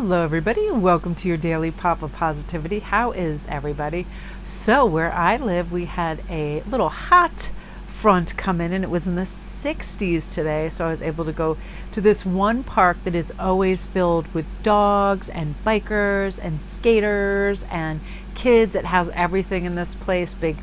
Hello, everybody. Welcome to your daily pop of positivity. How is everybody? So, where I live, we had a little hot front come in, and it was in the 60s today. So, I was able to go to this one park that is always filled with dogs and bikers and skaters and kids. It has everything in this place, big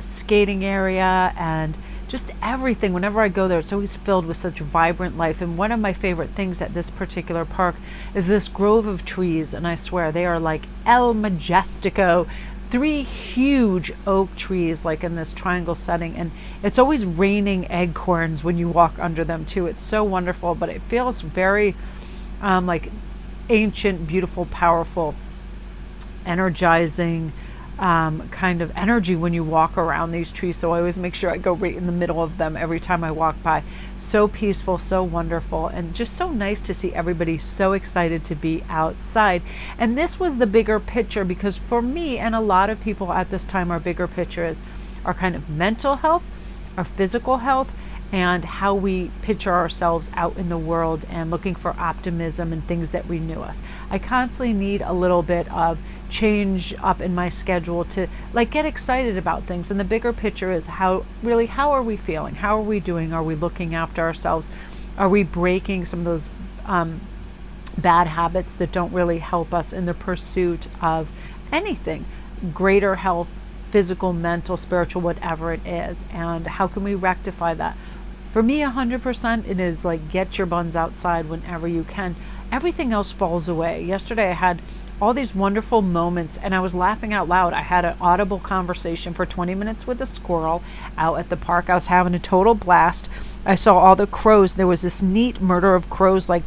skating area and just everything. Whenever I go there, it's always filled with such vibrant life. And one of my favorite things at this particular park is this grove of trees. And I swear they are like El Majestico, 3 huge oak trees, like in this triangle setting. And it's always raining acorns when you walk under them too. It's so wonderful, but it feels very like ancient, beautiful, powerful, energizing kind of energy when you walk around these trees. So I always make sure I go right in the middle of them every time I walk by. So peaceful, so wonderful, and just so nice to see everybody so excited to be outside. And this was the bigger picture, because for me and a lot of people at this time, our bigger picture is our kind of mental health, our physical health, and how we picture ourselves out in the world and looking for optimism and things that renew us. I constantly need a little bit of change up in my schedule to like get excited about things. And the bigger picture is how are we feeling? How are we doing? Are we looking after ourselves? Are we breaking some of those bad habits that don't really help us in the pursuit of anything? Greater health, physical, mental, spiritual, whatever it is. And how can we rectify that? For me, 100%, it is like get your buns outside whenever you can. Everything else falls away. Yesterday, I had all these wonderful moments and I was laughing out loud. I had an audible conversation for 20 minutes with a squirrel out at the park. I was having a total blast. I saw all the crows. There was this neat murder of crows, like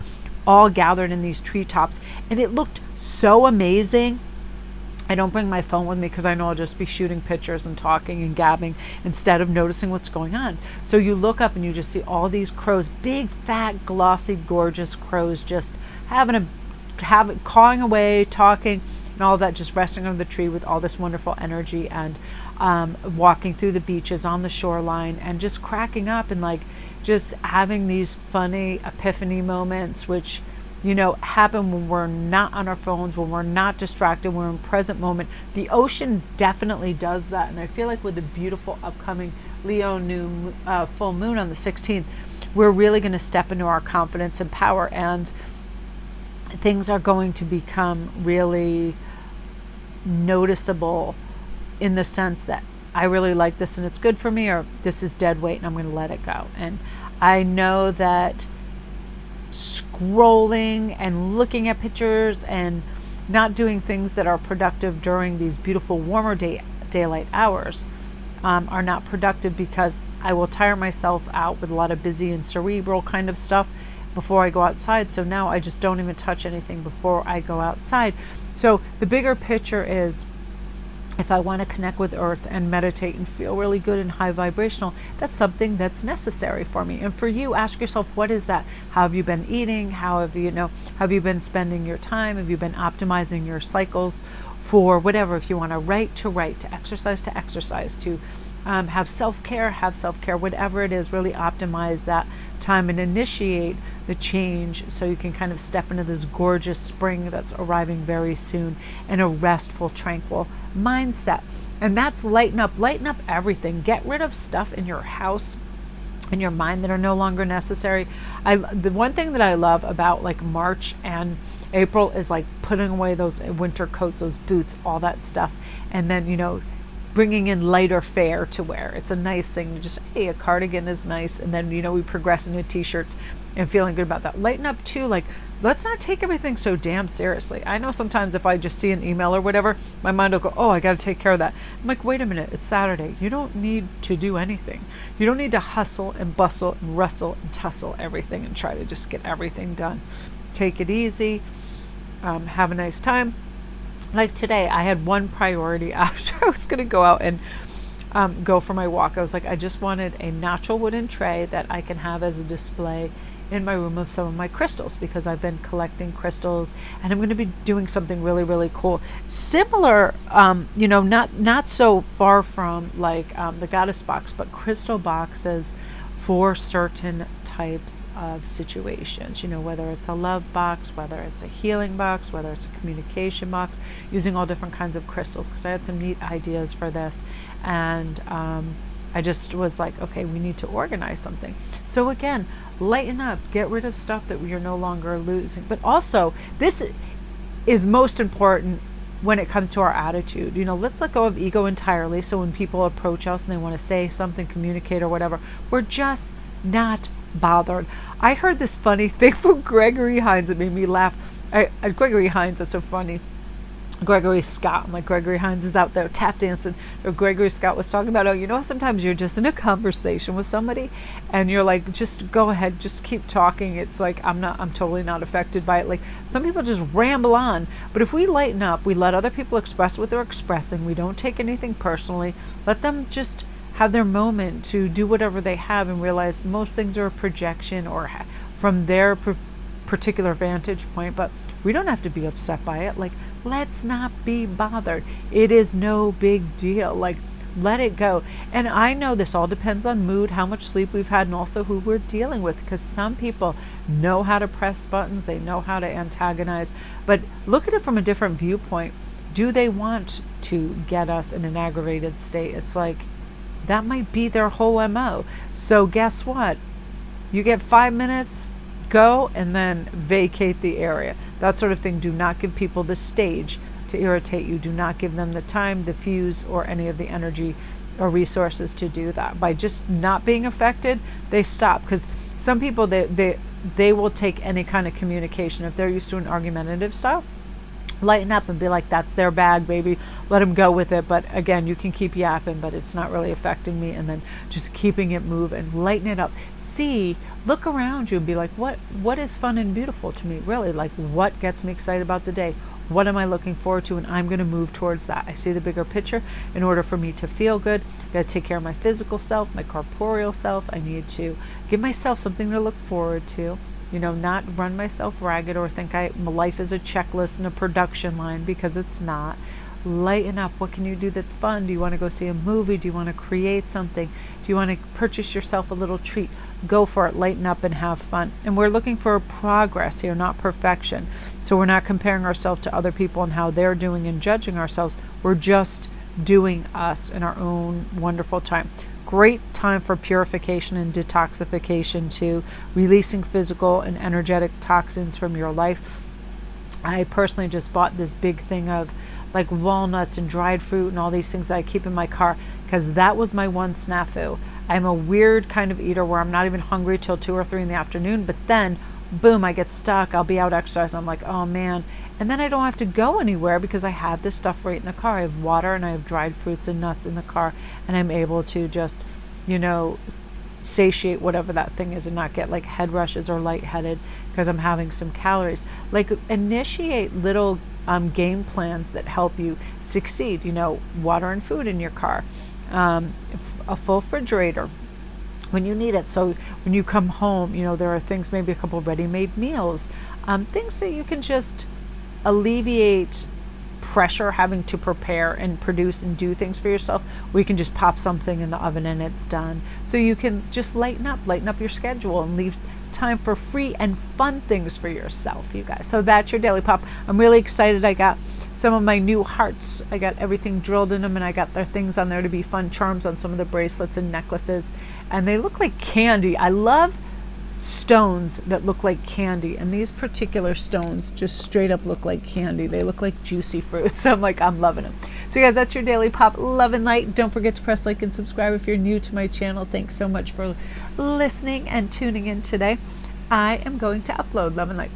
all gathered in these treetops. And it looked so amazing. I don't bring my phone with me because I know I'll just be shooting pictures and talking and gabbing instead of noticing what's going on. So you look up and you just see all these crows, big, fat, glossy, gorgeous crows, just cawing away, talking, and all that, just resting under the tree with all this wonderful energy, and walking through the beaches on the shoreline and just cracking up and like just having these funny epiphany moments, which happen when we're not on our phones, when we're not distracted, we're in present moment. The ocean definitely does that. And I feel like with the beautiful upcoming Leo new full moon on the 16th, we're really going to step into our confidence and power, and things are going to become really noticeable in the sense that I really like this and it's good for me, or this is dead weight and I'm going to let it go. And I know that scrolling and looking at pictures and not doing things that are productive during these beautiful warmer daylight hours are not productive, because I will tire myself out with a lot of busy and cerebral kind of stuff before I go outside. So now I just don't even touch anything before I go outside. So the bigger picture is, if I want to connect with earth and meditate and feel really good and high vibrational, that's something that's necessary for me. And for you, ask yourself, what is that? How have you been eating? How have you been spending your time? Have you been optimizing your cycles for whatever? If you want to write, to exercise, to have self-care, whatever it is, really optimize that time and initiate the change so you can kind of step into this gorgeous spring that's arriving very soon in a restful, tranquil mindset. And that's lighten up everything. Get rid of stuff in your house, in your mind, that are no longer necessary. The one thing that I love about like March and April is like putting away those winter coats, those boots, all that stuff, and then bringing in lighter fare to wear. It's a nice thing to just, hey, a cardigan is nice. And then, we progress into t-shirts and feeling good about that. Lighten up too. Like, let's not take everything so damn seriously. I know sometimes if I just see an email or whatever, my mind will go, oh, I got to take care of that. I'm like, wait a minute, it's Saturday. You don't need to do anything. You don't need to hustle and bustle and rustle and tussle everything and try to just get everything done. Take it easy. Have a nice time. Like today, I had one priority after I was going to go out and go for my walk. I was like, I just wanted a natural wooden tray that I can have as a display in my room of some of my crystals, because I've been collecting crystals and I'm going to be doing something really, really cool. Similar, not so far from like the Goddess box, but crystal boxes for certain types of situations, whether it's a love box, whether it's a healing box, whether it's a communication box, using all different kinds of crystals, because I had some neat ideas for this. And I just was like, okay, we need to organize something. So again, lighten up, get rid of stuff that you're no longer losing. But also, this is most important when it comes to our attitude. Let's let go of ego entirely. So when people approach us and they want to say something, communicate or whatever, we're just not bothered. I heard this funny thing from Gregory Hines that made me laugh. Gregory Hines, that's so funny. Gregory Scott. I'm like, Gregory Hines is out there tap dancing. Or Gregory Scott was talking about, sometimes you're just in a conversation with somebody and you're like, just go ahead, just keep talking. It's like, I'm totally not affected by it. Like, some people just ramble on. But if we lighten up, we let other people express what they're expressing. We don't take anything personally. Let them just have their moment to do whatever they have and realize most things are a projection or from their particular vantage point, but we don't have to be upset by it. Like, let's not be bothered. It is no big deal. Like, let it go. And I know this all depends on mood, how much sleep we've had, and also who we're dealing with, because some people know how to press buttons, they know how to antagonize. But look at it from a different viewpoint. Do they want to get us in an aggravated state? It's like, that might be their whole MO. So guess what? You get 5 minutes, go, and then vacate the area. That sort of thing. Do not give people the stage to irritate you. Do not give them the time, the fuse, or any of the energy or resources to do that. By just not being affected, they stop. Because some people, they will take any kind of communication. If they're used to an argumentative style, lighten up and be like, that's their bag, baby, let them go with it. But again, you can keep yapping, but it's not really affecting me. And then just keeping it moving, lighten it up. Look around you and be like, what is fun and beautiful to me? Really, like, what gets me excited about the day? What am I looking forward to? And I'm going to move towards that. I see the bigger picture. In order for me to feel good, I got to take care of my physical self, my corporeal self. I need to give myself something to look forward to. Not run myself ragged or think my life is a checklist and a production line, because it's not. Lighten up. What can you do that's fun? Do you want to go see a movie? Do you want to create something? Do you want to purchase yourself a little treat? Go for it. Lighten up and have fun. And we're looking for progress here, not perfection. So we're not comparing ourselves to other people and how they're doing and judging ourselves. We're just doing us in our own wonderful time. Great time for purification and detoxification too, releasing physical and energetic toxins from your life. I personally just bought this big thing of like walnuts and dried fruit and all these things that I keep in my car, because that was my one snafu. I'm a weird kind of eater where I'm not even hungry till 2 or 3 in the afternoon, but then boom, I get stuck. I'll be out exercising. I'm like, oh man. And then I don't have to go anywhere because I have this stuff right in the car. I have water and I have dried fruits and nuts in the car, and I'm able to just, satiate whatever that thing is and not get like head rushes or lightheaded because I'm having some calories. Like, initiate little game plans that help you succeed. Water and food in your car, a full refrigerator when you need it. So when you come home, there are things, maybe a couple ready-made meals, things that you can just alleviate pressure having to prepare and produce and do things for yourself. We can just pop something in the oven and it's done. So you can just lighten up your schedule and leave time for free and fun things for yourself, you guys. So that's your Daily Pop. I'm really excited. I got some of my new hearts. I got everything drilled in them, and I got their things on there to be fun charms on some of the bracelets and necklaces, and they look like candy. I love stones that look like candy, and these particular stones just straight up look like candy. They look like juicy fruits. So I'm loving them. So guys, that's your Daily Pop. Love and light. Don't forget to press like and subscribe if you're new to my channel. Thanks so much for listening and tuning in today. I am going to upload love and light.